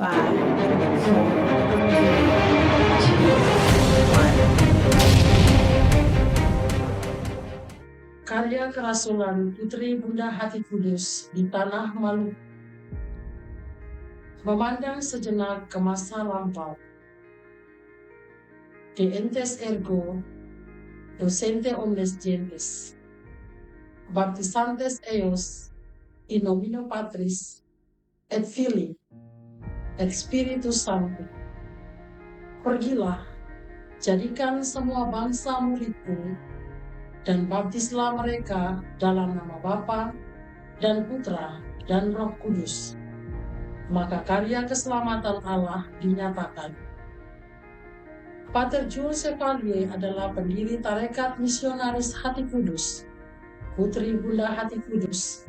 5, 4, 3, 2, 1. Karya kerasulan Putri Bunda Hati Kudus di Tanah Maluku. Memandang sejenak ke masa lampau. De entes ergo, docente omnes gentes, baptisantes eos, in nomine Patris, et Filii, et Spiritus Sancti. Pergilah, jadikan semua bangsa muridku, dan baptislah mereka dalam nama Bapa dan Putra dan Roh Kudus. Maka karya keselamatan Allah dinyatakan. Pater Jules Chevalier adalah pendiri Tarekat Misionaris Hati Kudus, Putri Bunda Hati Kudus,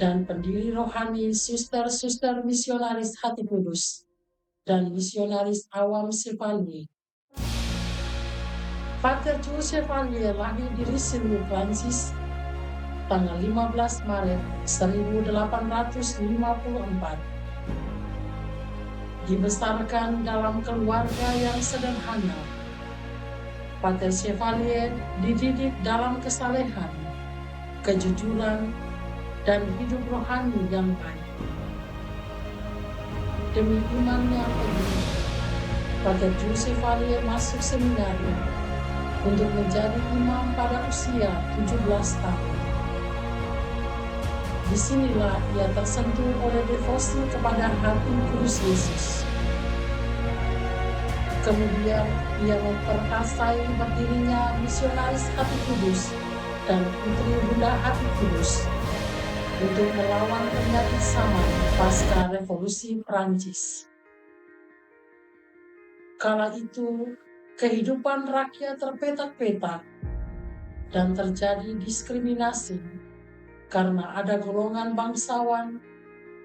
dan pendiri rohani Suster-Suster Misionaris Hati Kudus dan Misionaris Awam Chevalier. Pater Jules Chevalier lahir di Lisieux, Prancis, tanggal 15 Maret 1854. Dibesarkan dalam keluarga yang sederhana. Pater Chevalier dididik dalam kesalehan, kejujuran, dan hidup rohani yang baik. Demi imannya teguh, Pater Jules Chevalier masuk seminari untuk menjadi imam pada usia 17 tahun. Disinilah ia tersentuh oleh devosi kepada hati kudus Yesus. Kemudian ia memperkasai berdirinya Misionaris Hati Kudus dan Putri Bunda Hati Kudus untuk melawan penyakit zaman pasca Revolusi Prancis. Kala itu, kehidupan rakyat terpetak-petak dan terjadi diskriminasi karena ada golongan bangsawan,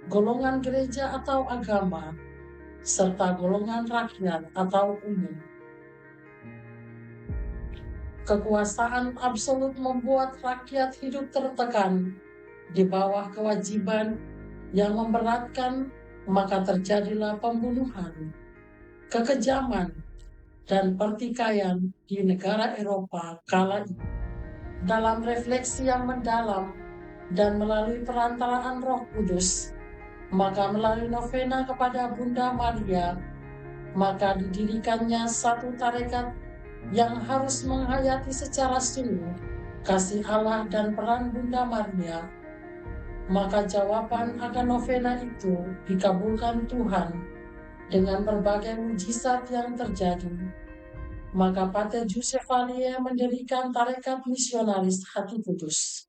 golongan gereja atau agama, serta golongan rakyat atau umum. Kekuasaan absolut membuat rakyat hidup tertekan di bawah kewajiban yang memberatkan, maka terjadilah pembunuhan, kekejaman, dan pertikaian di negara Eropa kala itu. Dalam refleksi yang mendalam dan melalui perantaraan Roh Kudus, maka melalui novena kepada Bunda Maria, maka didirikannya satu tarekat yang harus menghayati secara sungguh kasih Allah dan peran Bunda Maria. Maka jawaban akan novena itu dikabulkan Tuhan dengan berbagai mujizat yang terjadi. Maka Pater Jules Chevalier mendirikan Tarekat Misionaris Hati Kudus.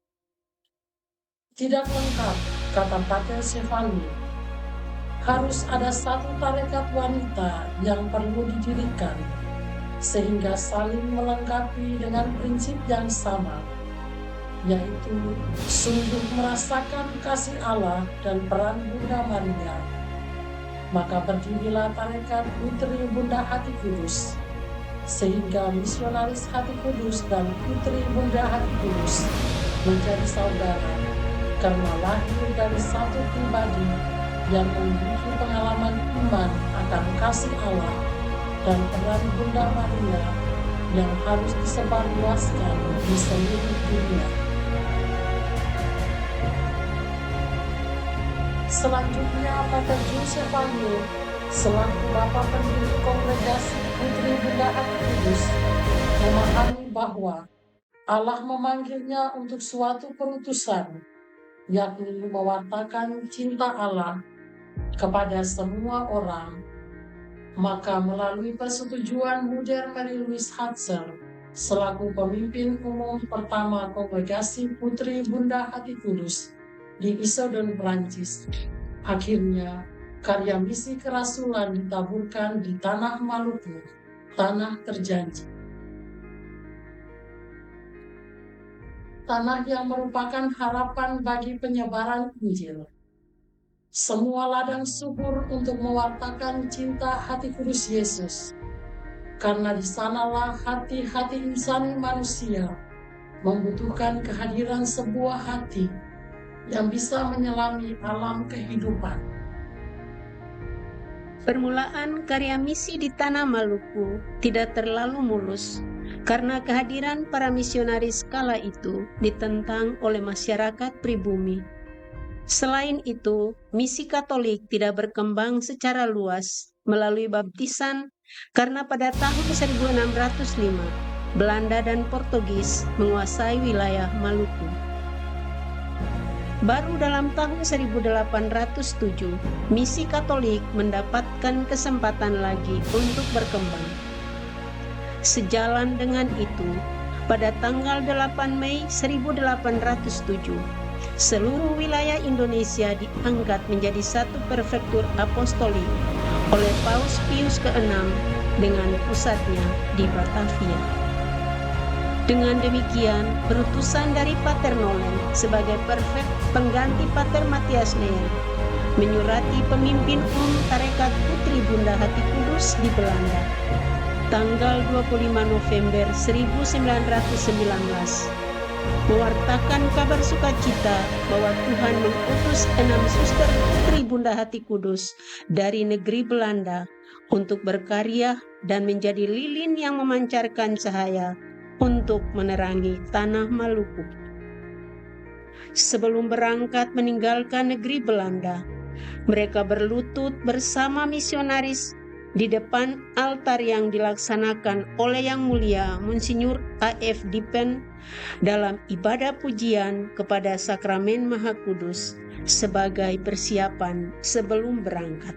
Tidak lengkap, kata Pater Chevalier. Harus ada satu tarekat wanita yang perlu didirikan, sehingga saling melengkapi dengan prinsip yang sama, yaitu sungguh merasakan kasih Allah dan peran Bunda Maria. Maka berdirilah Tarekat Putri Bunda Hati Kudus, sehingga Misionaris Hati Kudus dan Putri Bunda Hati Kudus menjadi saudara, karena lahir dari satu pribadi yang memiliki pengalaman iman akan kasih Allah dan peran Bunda Maria yang harus disebarluaskan di seluruh dunia. Selanjutnya, Pater Jules Chevalier selaku Bapak pendiri Kongregasi Putri Bunda Hati Kudus memahami bahwa Allah memanggilnya untuk suatu perutusan, yakni mewartakan cinta Allah kepada semua orang. Maka melalui persetujuan Muder Mary Louise Hatzer selaku pemimpin umum pertama Kongregasi Putri Bunda Hati Kudus di Issoudun, Prancis, akhirnya karya misi kerasulan ditaburkan di Tanah Maluku, Tanah Terjanji. Tanah yang merupakan harapan bagi penyebaran Injil. Semua ladang subur untuk mewartakan cinta hati kudus Yesus. Karena di sanalah hati-hati insani manusia membutuhkan kehadiran sebuah hati yang bisa menyelami alam kehidupan. Permulaan karya misi di tanah Maluku tidak terlalu mulus karena kehadiran para misionaris kala itu ditentang oleh masyarakat pribumi. Selain itu, misi Katolik tidak berkembang secara luas melalui baptisan karena pada tahun 1605 Belanda dan Portugis menguasai wilayah Maluku. Baru dalam tahun 1807, misi Katolik mendapatkan kesempatan lagi untuk berkembang. Sejalan dengan itu, pada tanggal 8 Mei 1807, seluruh wilayah Indonesia diangkat menjadi satu prefektur apostolik oleh Paus Pius ke-6 dengan pusatnya di Batavia. Dengan demikian, perutusan dari Pater Nolen sebagai prefek pengganti Pater Matias Neer menyurati pemimpin Tarekat Putri Bunda Hati Kudus di Belanda tanggal 25 November 1919 mewartakan kabar sukacita bahwa Tuhan mengutus 6 suster Putri Bunda Hati Kudus dari negeri Belanda untuk berkarya dan menjadi lilin yang memancarkan cahaya untuk menerangi tanah Maluku. Sebelum berangkat meninggalkan negeri Belanda, mereka berlutut bersama misionaris di depan altar yang dilaksanakan oleh Yang Mulia Monsinyur A.F. Dipen dalam ibadah pujian kepada Sakramen Maha Kudus sebagai persiapan sebelum berangkat.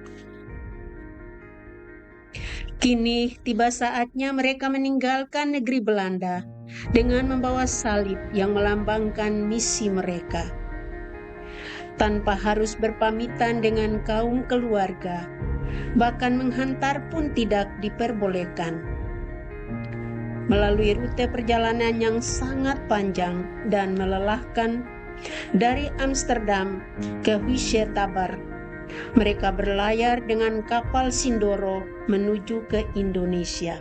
Kini tiba saatnya mereka meninggalkan negeri Belanda dengan membawa salib yang melambangkan misi mereka. Tanpa harus berpamitan dengan kaum keluarga, bahkan menghantar pun tidak diperbolehkan. Melalui rute perjalanan yang sangat panjang dan melelahkan dari Amsterdam ke Huisje-Tabar, mereka berlayar dengan kapal Sindoro menuju ke Indonesia.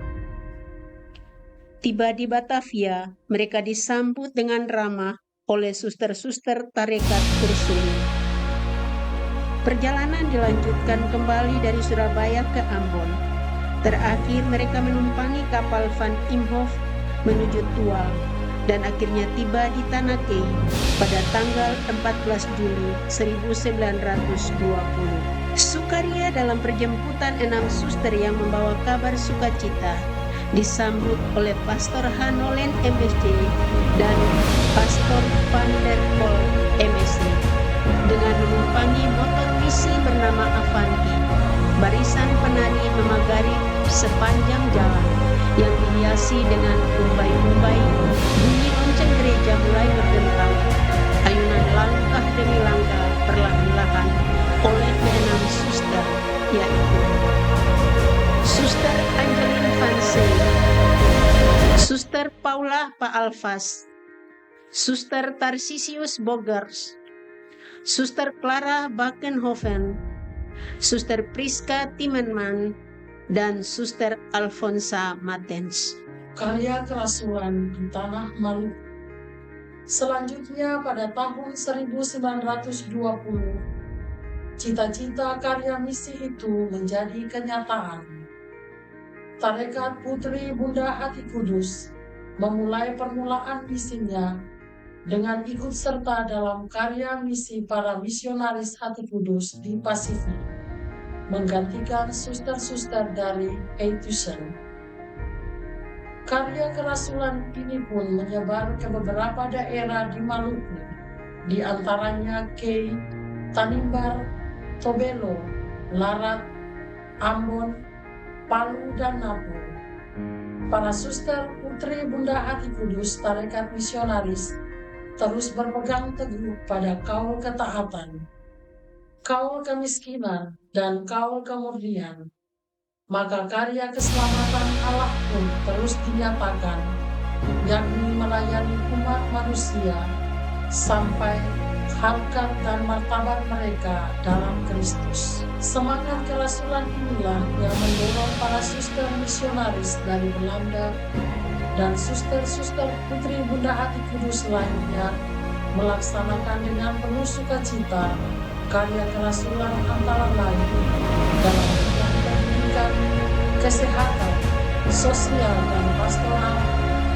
Tiba di Batavia, mereka disambut dengan ramah oleh suster-suster Tarekat Ursuline. Perjalanan dilanjutkan kembali dari Surabaya ke Ambon. Terakhir mereka menumpangi kapal Van Imhoff menuju Tual dan akhirnya tiba di Tanah Kei pada tanggal 14 Juli 1920. Sukaria dalam perjemputan 6 suster yang membawa kabar sukacita disambut oleh Pastor Hanolen MSc dan Pastor Van der Pol MSc dengan menumpangi motor misi bernama Avanti. Barisan penari memagari sepanjang jalan yang dihiasi dengan umbai-umbai. Bunyi lonceng gereja mulai berdentang. Ayunan langkah demi langkah perlahan-lahan oleh ke-6 suster, yaitu Suster Angeline Van Zee, Suster Paula Paalvas, Suster Tarsisius Bogers, Suster Clara Bakenhoven, Suster Priska Timmerman, dan Suster Alfonsa Matens. Karya kerasulan di tanah Maluku. Selanjutnya pada tahun 1920, cita-cita karya misi itu menjadi kenyataan. Tarekat Putri Bunda Hati Kudus memulai permulaan misinya dengan ikut serta dalam karya misi para misionaris Hati Kudus di Pasifik, menggantikan suster-suster dari Eitusen. Karya kerasulan ini pun menyebar ke beberapa daerah di Maluku, di antaranya Kei, Tanimbar, Tobelo, Larat, Ambon, Palu, dan Napu. Para suster Putri Bunda Hati Kudus Tarekat Misionaris terus berpegang teguh pada kaul ketaatan, kaul kemiskinan, dan kaul kemurnian. Maka karya keselamatan Allah pun terus dinyatakan, yakni melayani umat manusia sampai harkat dan martabat mereka dalam Kristus. Semangat kerasulan inilah yang mendorong para suster misionaris dari Belanda dan suster-suster Putri Bunda Hati Kudus lainnya melaksanakan dengan penuh sukacita karya kerasulan antara lain dalam kesehatan, sosial, dan pastoral,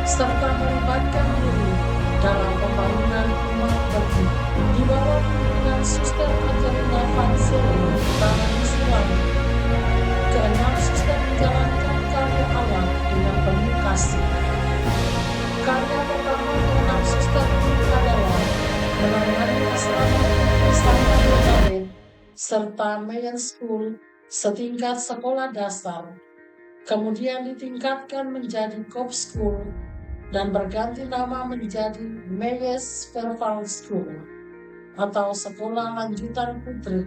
serta melibatkan diri dalam pembangunan umat berguna. Di bawah pimpinan Suster Angelina Vanseli, Utara Misi Lampung, keenam suster menjalankan karya Allah dengan penuh kasih. Karya pertama keenam suster ini adalah menangani asrama Santa Elizabeth serta Mayan School setingkat sekolah dasar, kemudian ditingkatkan menjadi Cop School dan berganti nama menjadi Mayes Fairfield School atau Sekolah Lanjutan Putri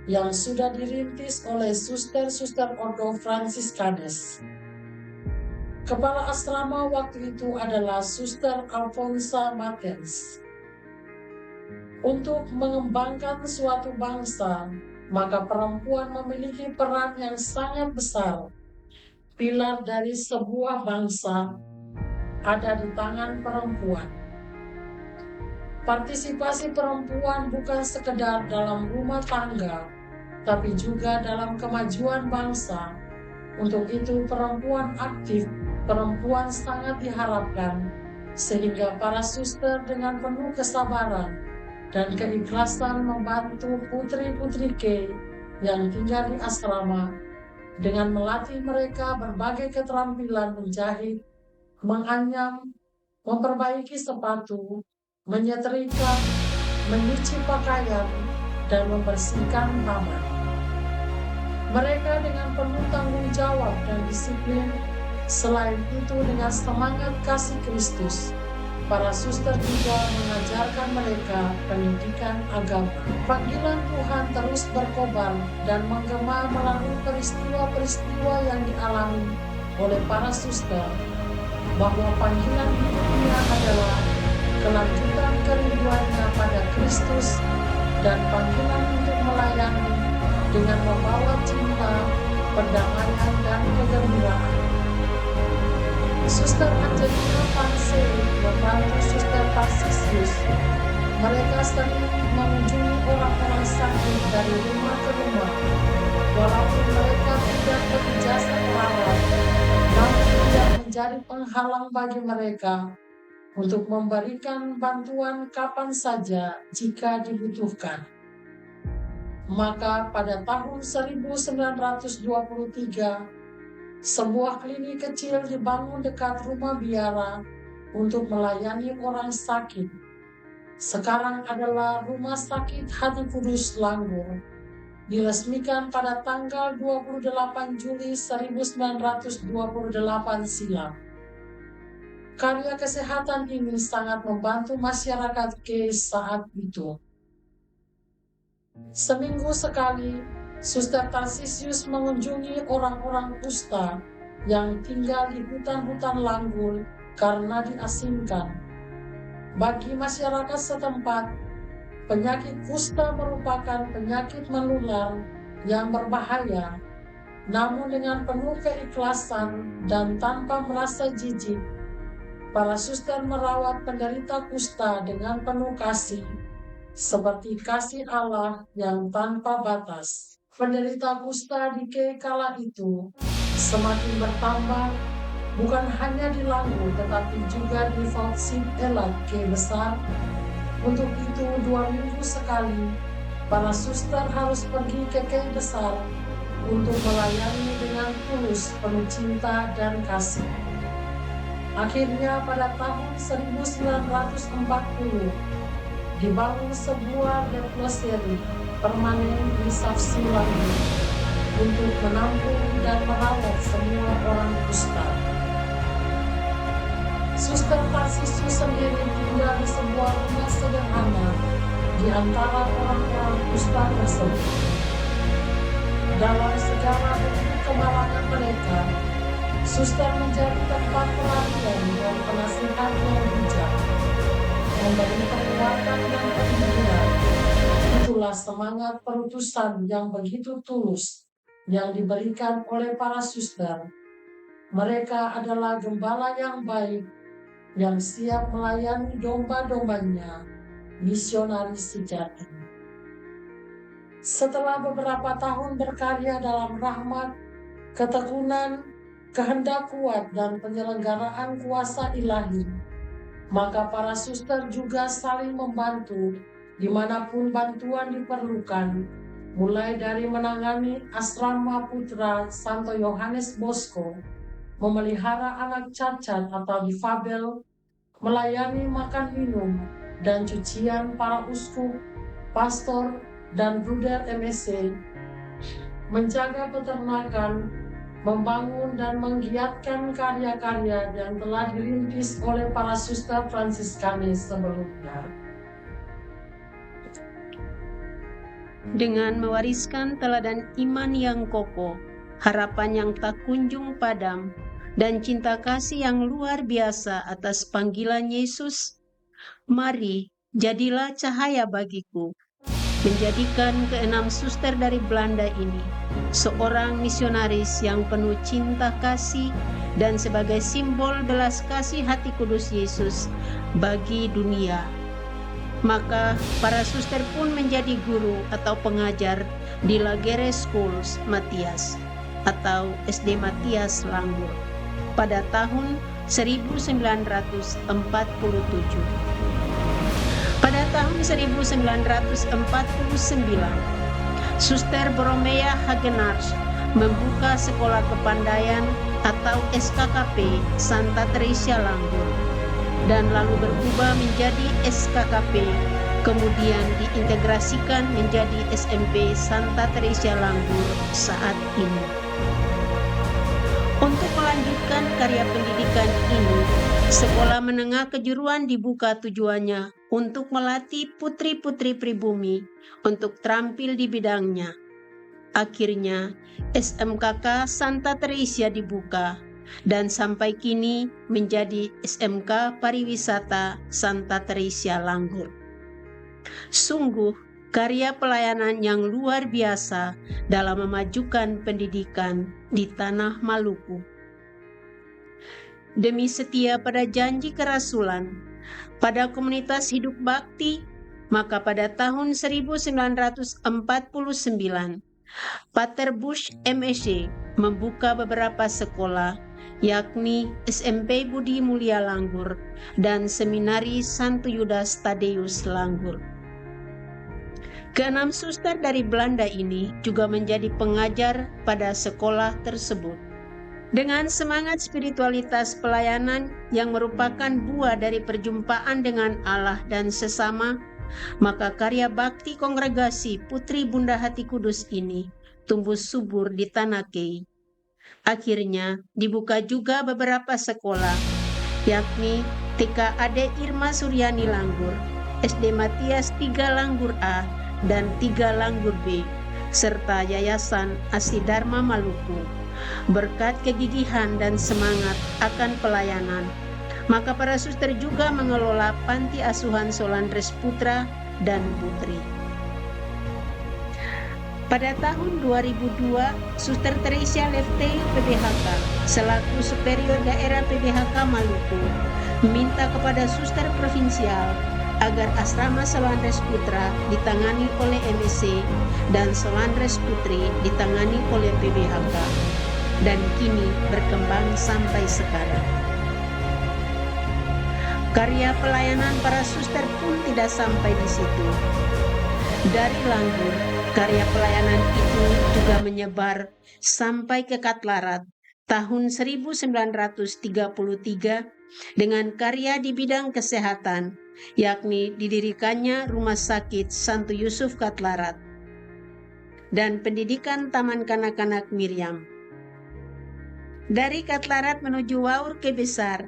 yang sudah dirintis oleh suster-suster Ordo Franciskanes. Kepala asrama waktu itu adalah Suster Alfonsa Matens. Untuk mengembangkan suatu bangsa, maka perempuan memiliki peran yang sangat besar. Pilar dari sebuah bangsa ada di tangan perempuan. Partisipasi perempuan bukan sekedar dalam rumah tangga, tapi juga dalam kemajuan bangsa. Untuk itu perempuan aktif, perempuan sangat diharapkan, sehingga para suster dengan penuh kesabaran dan keikhlasan membantu putri-putri K yang tinggal di asrama dengan melatih mereka berbagai keterampilan menjahit, menganyam, memperbaiki sepatu, menyetrika, mencuci pakaian, dan membersihkan kamar. Mereka dengan penuh tanggung jawab dan disiplin, selain itu dengan semangat kasih Kristus, para suster juga mengajarkan mereka pendidikan agama. Panggilan Tuhan terus berkobar dan menggema melalui peristiwa-peristiwa yang dialami oleh para suster, bahwa panggilan hidupnya adalah kelanjutan kerinduannya pada Kristus dan panggilan untuk melayani dengan membawa cinta, perdamaian, dan kegembiraan. Suster Angelina Vanseli membantu Suster Tarsisius. Mereka sering mengunjungi orang-orang sakit dari rumah ke rumah. Walaupun mereka tidak berijazah perawat, namun tidak menjadi penghalang bagi mereka untuk memberikan bantuan kapan saja jika dibutuhkan. Maka pada tahun 1923, sebuah klinik kecil dibangun dekat rumah biara untuk melayani orang sakit. Sekarang adalah Rumah Sakit Hati Kudus Langgur. Diresmikan pada tanggal 28 Juli 1928 silam. Karya kesehatan ini sangat membantu masyarakat K saat itu. Seminggu sekali, Suster Tarsisius mengunjungi orang-orang kusta yang tinggal di hutan-hutan Langgur karena diasingkan. Bagi masyarakat setempat, penyakit kusta merupakan penyakit menular yang berbahaya. Namun dengan penuh keikhlasan dan tanpa merasa jijik, para suster merawat penderita kusta dengan penuh kasih, seperti kasih Allah yang tanpa batas. Penderita kusta di K kala itu semakin bertambah, bukan hanya di Langgur tetapi juga di Vautsit Elat K besar. Untuk itu 2 minggu sekali, para suster harus pergi ke K besar untuk melayani dengan tulus, penuh cinta dan kasih. Akhirnya pada tahun 1940, dibangun sebuah depository permanen di Safsi Langgur untuk menampung dan merawat semua orang kusta. Suster Tarsisius sendiri tinggal di sebuah rumah sederhana di antara orang-orang kusta tersebut. Dalam sejarah kemalangan mereka, suster menjadi tempat pelatihan dan penasihat yang bijak, memberi penguatan dan pembinaan. Itulah semangat perutusan yang begitu tulus yang diberikan oleh para suster. Mereka adalah gembala yang baik, yang siap melayani domba-dombanya, misionaris sejati. Setelah beberapa tahun berkarya dalam rahmat, ketekunan, kehendak kuat, dan penyelenggaraan kuasa ilahi. Maka para suster juga saling membantu dimanapun bantuan diperlukan, mulai dari menangani asrama putra Santo Yohanes Bosco, memelihara anak cacat atau difabel, melayani makan minum dan cucian para uskup, pastor, dan bruder MSC, menjaga peternakan, membangun dan menggiatkan karya-karya yang telah dirintis oleh para suster Fransiskanis sebelumnya. Dengan mewariskan teladan iman yang kokoh, harapan yang tak kunjung padam, dan cinta kasih yang luar biasa atas panggilan Yesus, mari jadilah cahaya bagiku, menjadikan keenam suster dari Belanda ini seorang misionaris yang penuh cinta kasih dan sebagai simbol belas kasih hati kudus Yesus bagi dunia. Maka para suster pun menjadi guru atau pengajar di Lagere Schools Matias atau SD Matias Langgur pada tahun 1947. Pada tahun 1949, Suster Boromea Hagenarch membuka Sekolah Kepandaian atau SKKP Santa Teresia Langgur dan lalu berubah menjadi SKKP, kemudian diintegrasikan menjadi SMP Santa Teresia Langgur saat ini. Untuk melanjutkan karya pendidikan ini, sekolah menengah kejuruan dibuka tujuannya untuk melatih putri-putri pribumi untuk terampil di bidangnya. Akhirnya, SMKK Santa Teresia dibuka dan sampai kini menjadi SMK Pariwisata Santa Teresia Langgur. Sungguh karya pelayanan yang luar biasa dalam memajukan pendidikan di tanah Maluku. Demi setia pada janji kerasulan, pada komunitas hidup bakti, maka pada tahun 1949, Pater Bush MSc membuka beberapa sekolah, yakni SMP Budi Mulia Langgur dan Seminari Santo Yudas Tadeus Langgur. Keenam suster dari Belanda ini juga menjadi pengajar pada sekolah tersebut. Dengan semangat spiritualitas pelayanan yang merupakan buah dari perjumpaan dengan Allah dan sesama, maka karya bakti kongregasi Putri Bunda Hati Kudus ini tumbuh subur di Tanah Kei. Akhirnya dibuka juga beberapa sekolah, yakni TK Ade Irma Suryani Langgur, SD Matias 3 Langgur A dan 3 Langgur B, serta Yayasan Asi Dharma Maluku. Berkat kegigihan dan semangat akan pelayanan, maka para suster juga mengelola panti asuhan Solandres Putra dan Putri. Pada tahun 2002, Suster Teresia Lefte PBHK selaku Superior Daerah PBHK Maluku meminta kepada suster provinsial agar asrama Solandres Putra ditangani oleh MSc dan Solandres Putri ditangani oleh PBHK, dan kini berkembang sampai sekarang. Karya pelayanan para suster pun tidak sampai di situ. Dari Langgur, karya pelayanan itu juga menyebar sampai ke Katlarat tahun 1933 dengan karya di bidang kesehatan, yakni didirikannya Rumah Sakit Santo Yusuf Katlarat dan pendidikan Taman Kanak-kanak Miriam. Dari Katlarat menuju Waur ke Besar,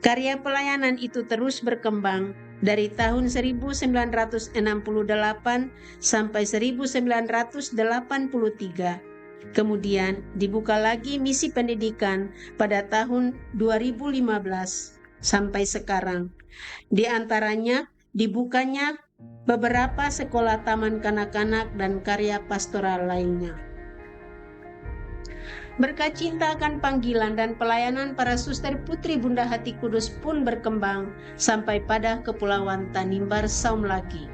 karya pelayanan itu terus berkembang dari tahun 1968 sampai 1983. Kemudian dibuka lagi misi pendidikan pada tahun 2015 sampai sekarang. Di antaranya dibukanya beberapa sekolah taman kanak-kanak dan karya pastoral lainnya. Berkat cinta akan panggilan dan pelayanan para suster Putri Bunda Hati Kudus pun berkembang sampai pada Kepulauan Tanimbar Saumlaki.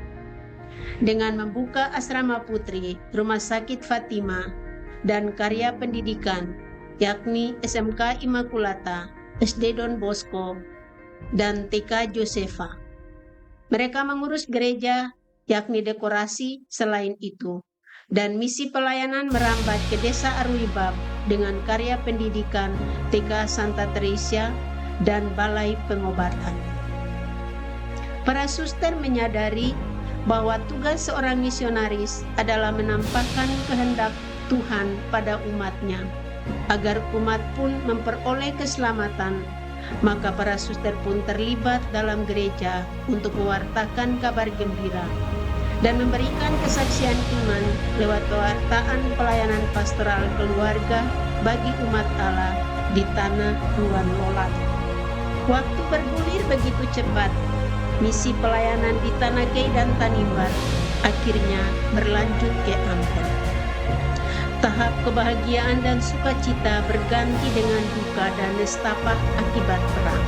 Dengan membuka asrama putri, rumah sakit Fatima, dan karya pendidikan, yakni SMK Immaculata, SD Don Bosco, dan TK Josefa. Mereka mengurus gereja, yakni dekorasi selain itu, dan misi pelayanan merambat ke Desa Arwibab dengan karya pendidikan TK Santa Teresia dan Balai Pengobatan. Para suster menyadari bahwa tugas seorang misionaris adalah menampakkan kehendak Tuhan pada umatnya, agar umat pun memperoleh keselamatan. Maka para suster pun terlibat dalam gereja untuk mewartakan kabar gembira dan memberikan kesaksian iman lewat pewartaan pelayanan pastoral keluarga bagi umat Allah di tanah Tuan Lolat. Waktu bergulir begitu cepat. Misi pelayanan di Tanah Kei dan Tanimbar akhirnya berlanjut ke Ambon. Tahap kebahagiaan dan sukacita berganti dengan duka dan nestapa akibat perang.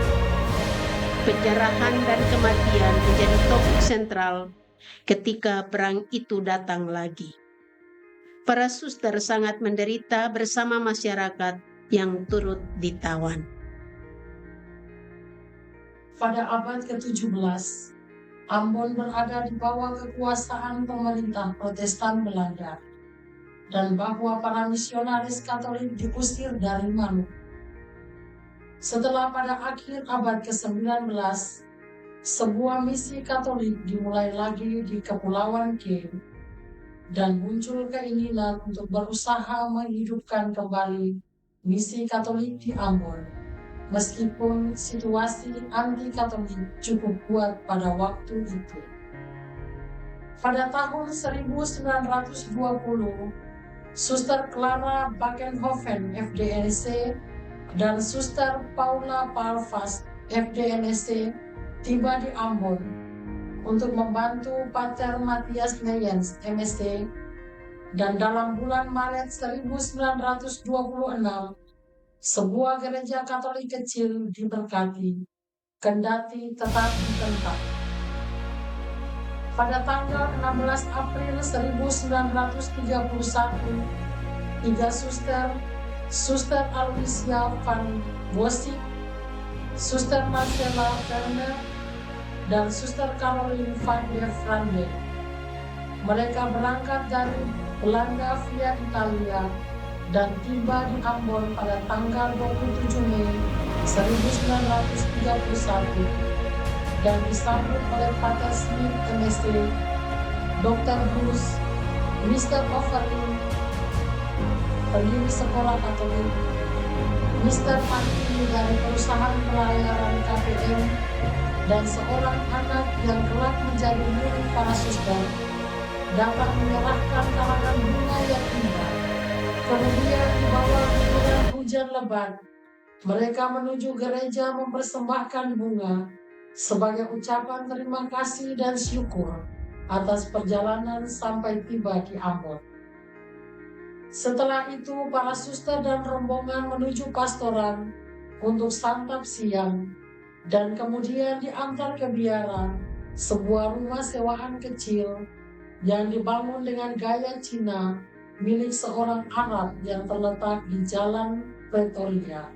Penjarahan dan kematian menjadi topik sentral ketika perang itu datang lagi. Para suster sangat menderita bersama masyarakat yang turut ditawan. Pada abad ke-17, Ambon berada di bawah kekuasaan pemerintah Protestan Belanda, dan bahwa para misionaris Katolik diusir dari Maluku. Setelah pada akhir abad ke-19, sebuah misi Katolik dimulai lagi di Kepulauan Kei, dan muncul keinginan untuk berusaha menghidupkan kembali misi Katolik di Ambon. Meskipun situasi anti-Katolik cukup kuat pada waktu itu. Pada tahun 1920, Suster Clara Bakenhoven FDNC dan Suster Paula Palfas FDNC tiba di Ambon untuk membantu Pater Matthias Neyens MSc, dan dalam bulan Maret 1926 sebuah gereja Katolik kecil diberkati, kendati tetap ditentang. Pada tanggal 16 April 1931, 3 suster, Suster Aloysia van Bossik, Suster Marcella Werner, dan Suster Caroline van der Vrande. Mereka berangkat dari Belanda via Italia dan tiba di Ambon pada tanggal 27 Mei 1931 dan disambut oleh Pater Smith MSc, Dr. Bruce, Mr. Overlin, pendiri sekolah Katolik, Mr. Martin dari perusahaan pelayaran KPM, dan seorang anak yang kelak menjadi murid para suster dapat menyerahkan karangan bunga yang indah. Kemudian di bawah guyuran hujan lebat, mereka menuju gereja mempersembahkan bunga sebagai ucapan terima kasih dan syukur atas perjalanan sampai tiba di Ambon. Setelah itu, para suster dan rombongan menuju pastoran untuk santap siang dan kemudian diantar ke biara, sebuah rumah sewaan kecil yang dibangun dengan gaya Cina milik seorang Arab yang terletak di Jalan Pretoria.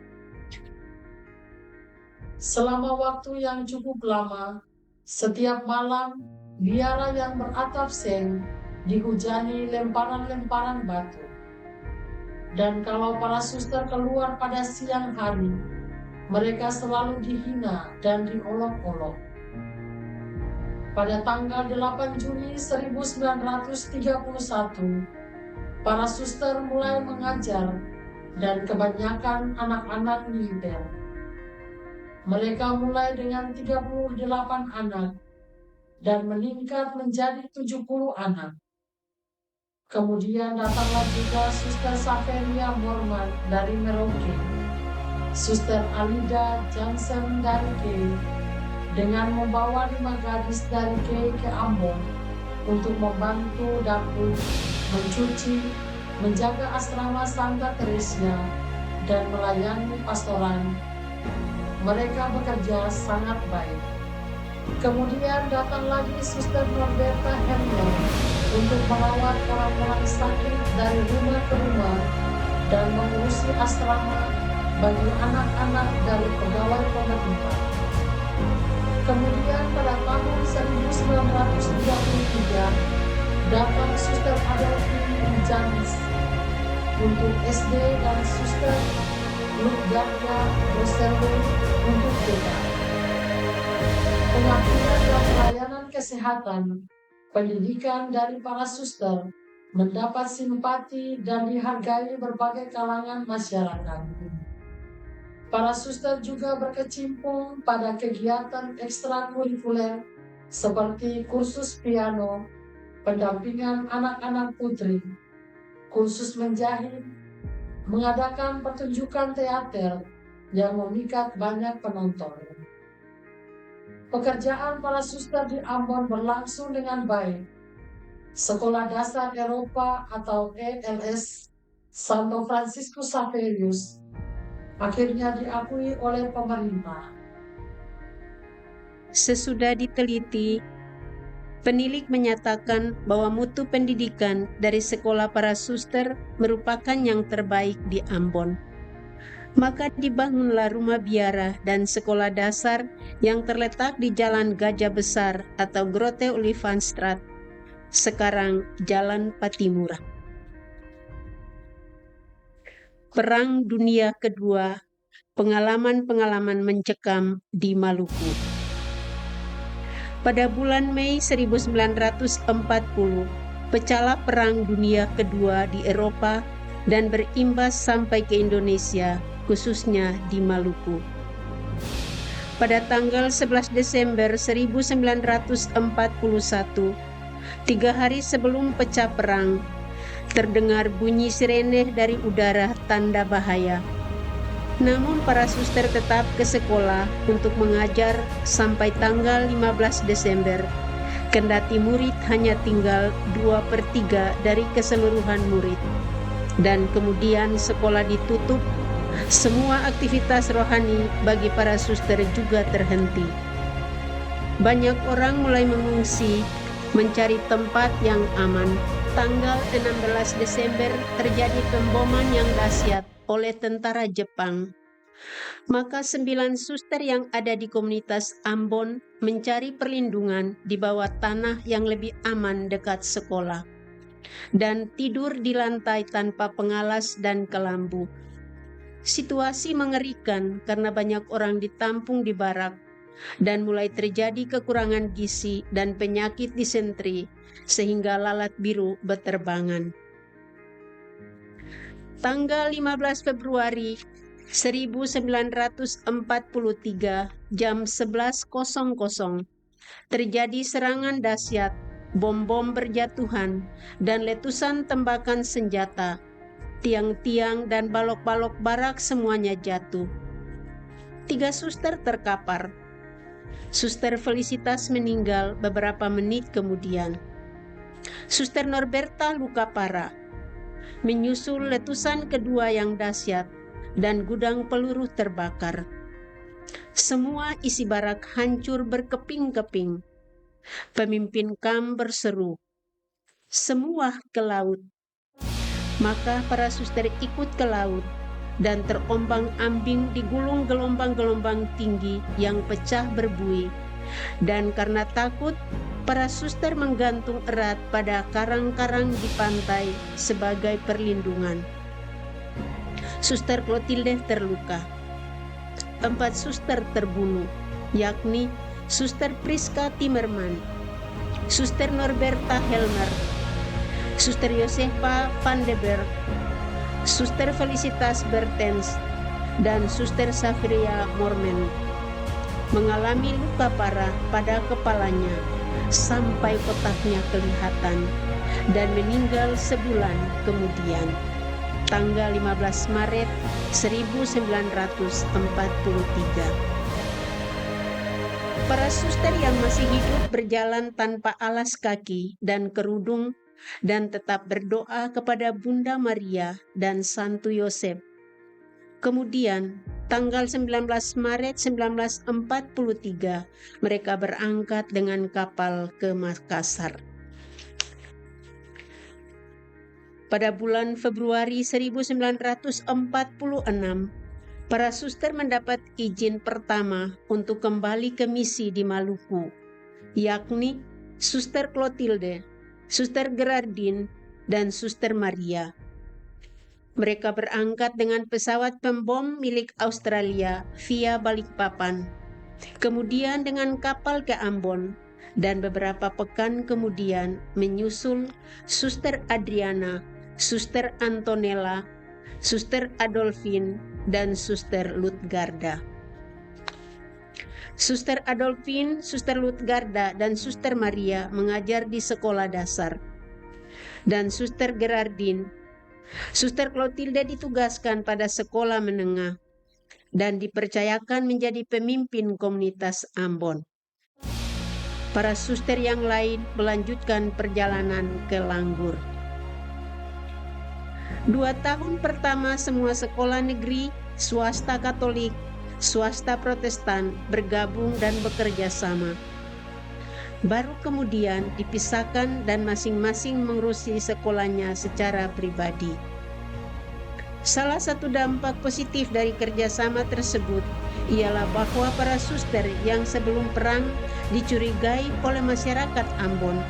Selama waktu yang cukup lama, setiap malam biara yang beratap seng dihujani lemparan-lemparan batu. Dan kalau para suster keluar pada siang hari, mereka selalu dihina dan diolok-olok. Pada tanggal 8 Juni 1931, para suster mulai mengajar dan kebanyakan anak-anak militer. Mereka mulai dengan 38 anak dan meningkat menjadi 70 anak. Kemudian datanglah juga Suster Saveria Morman dari Merauke, Suster Alida Jansen dari Kei, dengan membawa 5 gadis dari Kei ke Ambon untuk membantu dapur, mencuci, menjaga asrama Santa Teresia, dan melayani pastoran. Mereka bekerja sangat baik. Kemudian datang lagi Suster Norberta Herman untuk merawat orang-orang sakit dari rumah ke rumah dan mengurusi asrama bagi anak-anak dari pegawai pemerintah. Kemudian pada tahun 1933 datang Suster Adelphine Janis untuk SD dan Suster Lutgarda Rosello untuk TK. Pengabdian dan pelayanan kesehatan, pendidikan dari para suster mendapat simpati dan dihargai berbagai kalangan masyarakat. Para suster juga berkecimpung pada kegiatan ekstrakurikuler seperti kursus piano, pendampingan anak-anak putri, kursus menjahit, mengadakan pertunjukan teater yang memikat banyak penonton. Pekerjaan para suster di Ambon berlangsung dengan baik. Sekolah Dasar Eropa atau ELS Santo Franciscus Xaverius akhirnya diakui oleh pemerintah. Sesudah diteliti, penilik menyatakan bahwa mutu pendidikan dari sekolah para suster merupakan yang terbaik di Ambon. Maka dibangunlah rumah biara dan sekolah dasar yang terletak di Jalan Gajah Besar atau Grote Olifanstraat, sekarang Jalan Patimura. Perang Dunia Kedua, pengalaman-pengalaman mencekam di Maluku. Pada bulan Mei 1940, pecahlah Perang Dunia Kedua di Eropa dan berimbas sampai ke Indonesia, khususnya di Maluku. Pada tanggal 11 Desember 1941, 3 hari sebelum pecah perang, terdengar bunyi sirene dari udara tanda bahaya. Namun para suster tetap ke sekolah untuk mengajar sampai tanggal 15 Desember. Kendati murid hanya tinggal 2/3 dari keseluruhan murid. Dan kemudian sekolah ditutup, semua aktivitas rohani bagi para suster juga terhenti. Banyak orang mulai mengungsi, mencari tempat yang aman. Tanggal 16 Desember terjadi pemboman yang dahsyat oleh tentara Jepang. Maka 9 suster yang ada di komunitas Ambon mencari perlindungan di bawah tanah yang lebih aman dekat sekolah dan tidur di lantai tanpa pengalas dan kelambu. Situasi mengerikan karena banyak orang ditampung di barak dan mulai terjadi kekurangan gizi dan penyakit disentri sehingga lalat biru berterbangan. Tanggal 15 Februari 1943 jam 11.00 terjadi serangan dahsyat, bom-bom berjatuhan dan letusan tembakan senjata. Tiang-tiang dan balok-balok barak semuanya jatuh. 3 suster terkapar. Suster Felicitas meninggal beberapa menit kemudian. Suster Norberta luka parah. Menyusul letusan kedua yang dahsyat dan gudang peluru terbakar. Semua isi barak hancur berkeping-keping. Pemimpin KAM berseru, "Semua ke laut." Maka para suster ikut ke laut dan terombang-ambing digulung gelombang-gelombang tinggi yang pecah berbuih. Dan karena takut, para suster menggantung erat pada karang-karang di pantai sebagai perlindungan. Suster Clotilde terluka. 4 suster terbunuh, yakni Suster Priska Timmerman, Suster Norberta Helmer, Suster Josefa van de Berg, Suster Felicitas Bertens, dan Suster Safria Mormen mengalami luka parah pada kepalanya sampai otaknya kelihatan dan meninggal sebulan kemudian, tanggal 15 Maret 1943. Para suster yang masih hidup berjalan tanpa alas kaki dan kerudung dan tetap berdoa kepada Bunda Maria dan Santo Yosef. Kemudian, tanggal 19 Maret 1943, mereka berangkat dengan kapal ke Makassar. pada bulan Februari 1946, para suster mendapat izin pertama untuk kembali ke misi di Maluku, yakni Suster Clotilde, Suster Gerardine, dan Suster Maria. Mereka berangkat dengan pesawat pembom milik Australia via Balikpapan, kemudian dengan kapal ke Ambon, dan beberapa pekan kemudian menyusul Suster Adriana, Suster Antonella, Suster Adolfine, dan Suster Lutgarda. Suster Adolfine, Suster Lutgarda, dan Suster Maria mengajar di sekolah dasar. Dan Suster Gerardine, Suster Clotilde ditugaskan pada sekolah menengah dan dipercayakan menjadi pemimpin komunitas Ambon. Para suster yang lain melanjutkan perjalanan ke Langgur. 2 tahun pertama semua sekolah negeri, swasta Katolik, swasta Protestan bergabung dan bekerja sama. Baru kemudian dipisahkan dan masing-masing mengurusi sekolahnya secara pribadi. Salah satu dampak positif dari kerjasama tersebut ialah bahwa para suster yang sebelum perang dicurigai oleh masyarakat Ambon,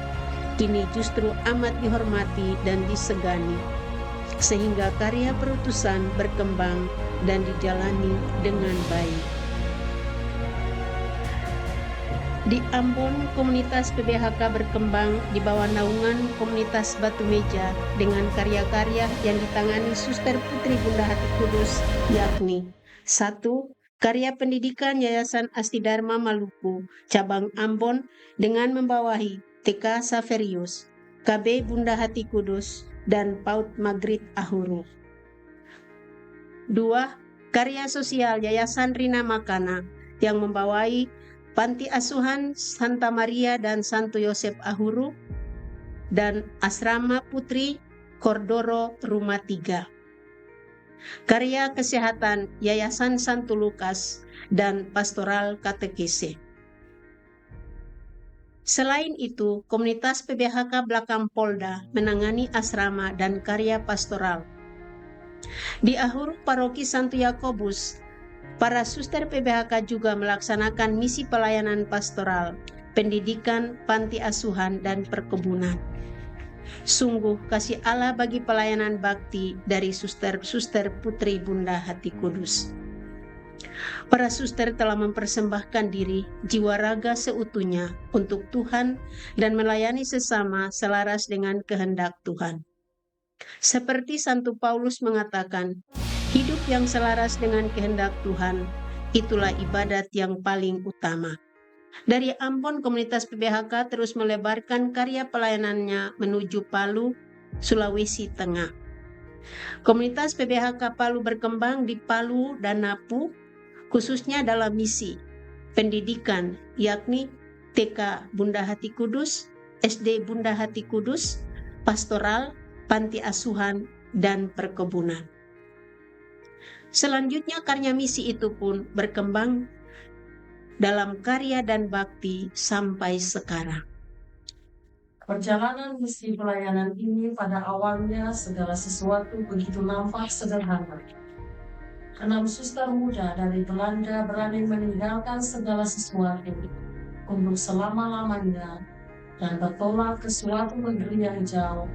kini justru amat dihormati dan disegani, sehingga karya perutusan berkembang dan dijalani dengan baik. Di Ambon, komunitas PBHK berkembang di bawah naungan komunitas Batu Meja dengan karya-karya yang ditangani Suster Putri Bunda Hati Kudus, yakni 1. Karya pendidikan Yayasan Asti Dharma Maluku, cabang Ambon dengan membawahi TK Saverius, KB Bunda Hati Kudus, dan PAUD Magrit Ahuru. 2. Karya sosial Yayasan Rina Makana yang membawahi Panti Asuhan Santa Maria dan Santo Yosef Ahuru, dan Asrama Putri Kordoro Rumah 3. Karya kesehatan Yayasan Santo Lukas dan Pastoral Katekese. Selain itu, komunitas PBHK Blakam Polda menangani asrama dan karya pastoral. Di Ahuru Paroki Santo Yakobus, para suster PBHK juga melaksanakan misi pelayanan pastoral, pendidikan, panti asuhan, dan perkebunan. Sungguh kasih Allah bagi pelayanan bakti dari suster-suster Putri Bunda Hati Kudus. Para suster telah mempersembahkan diri, jiwa raga seutuhnya untuk Tuhan dan melayani sesama selaras dengan kehendak Tuhan. Seperti Santo Paulus mengatakan, hidup yang selaras dengan kehendak Tuhan, itulah ibadat yang paling utama. Dari Ambon, komunitas PBHK terus melebarkan karya pelayanannya menuju Palu, Sulawesi Tengah. Komunitas PBHK Palu berkembang di Palu dan Napu, khususnya dalam misi pendidikan, yakni TK Bunda Hati Kudus, SD Bunda Hati Kudus, pastoral, panti asuhan, dan perkebunan. Selanjutnya karya misi itu pun berkembang dalam karya dan bakti sampai sekarang. Perjalanan misi pelayanan ini pada awalnya segala sesuatu begitu nampak sederhana. 6 suster muda dari Belanda berani meninggalkan segala sesuatu untuk selama-lamanya dan bertolak ke suatu negeri yang jauh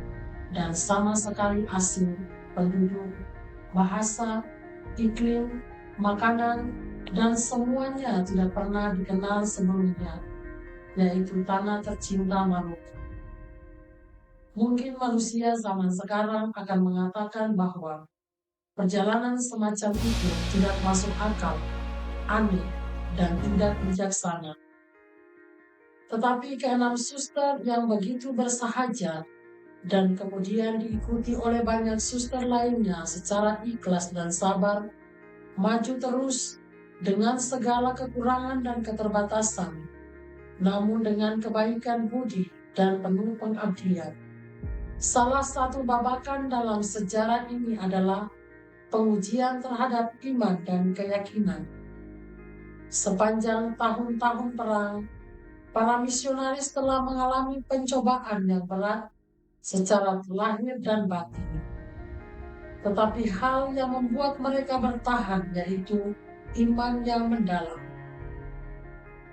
dan sama sekali asing, penduduk, bahasa, iklim, makanan, dan semuanya tidak pernah dikenal sebelumnya, yaitu tanah tercinta Maluku. Mungkin manusia zaman sekarang akan mengatakan bahwa perjalanan semacam itu tidak masuk akal, aneh, dan tidak bijaksana. Tetapi ke-6 suster yang begitu bersahaja dan kemudian diikuti oleh banyak suster lainnya secara ikhlas dan sabar, maju terus dengan segala kekurangan dan keterbatasan, namun dengan kebaikan budi dan penuh pengabdian. Salah satu babakan dalam sejarah ini adalah pengujian terhadap iman dan keyakinan. Sepanjang tahun-tahun perang, para misionaris telah mengalami pencobaan yang berat secara lahir dan batin. Tetapi hal yang membuat mereka bertahan yaitu iman yang mendalam.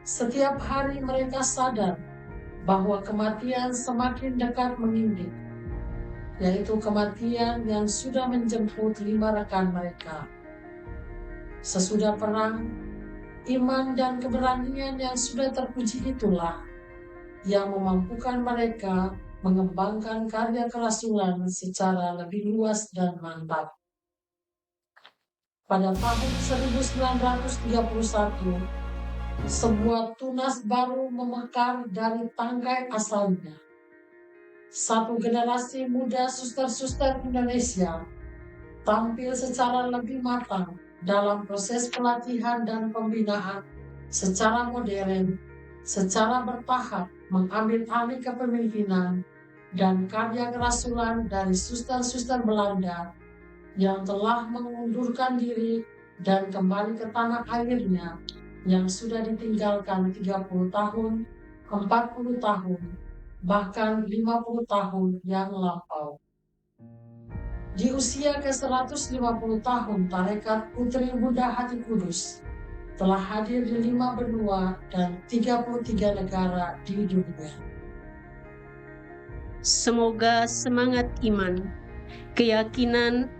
Setiap hari mereka sadar bahwa kematian semakin dekat mengindik, yaitu kematian yang sudah menjemput 5 rekan mereka. Sesudah perang, iman dan keberanian yang sudah terpuji itulah yang memampukan mereka mengembangkan karya kerasulan secara lebih luas dan mantap. Pada tahun 1931, sebuah tunas baru memekar dari tangkai asalnya. Satu generasi muda suster-suster Indonesia tampil secara lebih matang dalam proses pelatihan dan pembinaan secara modern, secara bertahap mengambil alih kepemimpinan dan karya kerasulan dari suster-suster Belanda yang telah mengundurkan diri dan kembali ke tanah airnya yang sudah ditinggalkan 30 tahun, 40 tahun, bahkan 50 tahun yang lampau. Di usia ke-150 tahun, Tarekat Putri Bunda Hati Kudus telah hadir di 5 benua dan 33 negara di dunia. Semoga semangat iman, keyakinan,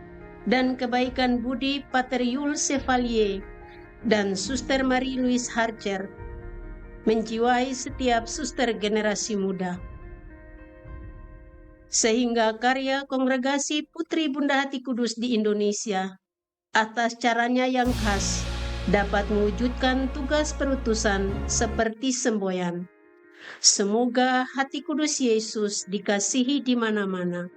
dan kebaikan budi Pater Jules Chevalier dan Suster Marie-Louise Harcher menjiwai setiap suster generasi muda, sehingga karya Kongregasi Putri Bunda Hati Kudus di Indonesia atas caranya yang khas dapat mewujudkan tugas perutusan seperti semboyan. Semoga Hati Kudus Yesus dikasihi di mana-mana.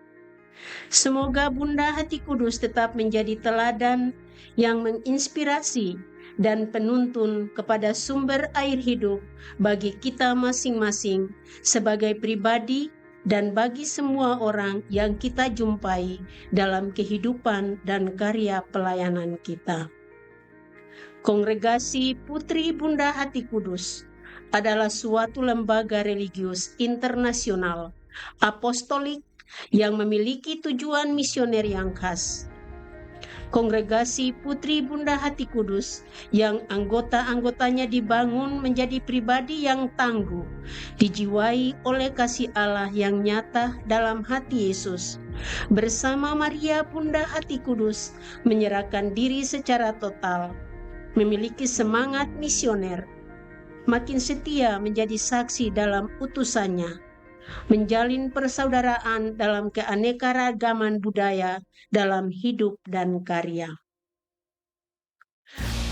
Semoga Bunda Hati Kudus tetap menjadi teladan yang menginspirasi dan penuntun kepada sumber air hidup bagi kita masing-masing sebagai pribadi dan bagi semua orang yang kita jumpai dalam kehidupan dan karya pelayanan kita. Kongregasi Putri Bunda Hati Kudus adalah suatu lembaga religius internasional, apostolik, yang memiliki tujuan misioner yang khas. Kongregasi Putri Bunda Hati Kudus yang anggota-anggotanya dibangun menjadi pribadi yang tangguh, dijiwai oleh kasih Allah yang nyata dalam hati Yesus. Bersama Maria Bunda Hati Kudus menyerahkan diri secara total, memiliki semangat misioner, makin setia menjadi saksi dalam utusannya, menjalin persaudaraan dalam keanekaragaman budaya dalam hidup dan karya.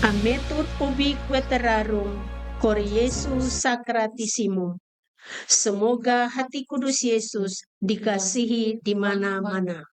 Ametur ubique terrarum, cor Iesus sacratissimum. Semoga Hati Kudus Yesus dikasihi di mana-mana.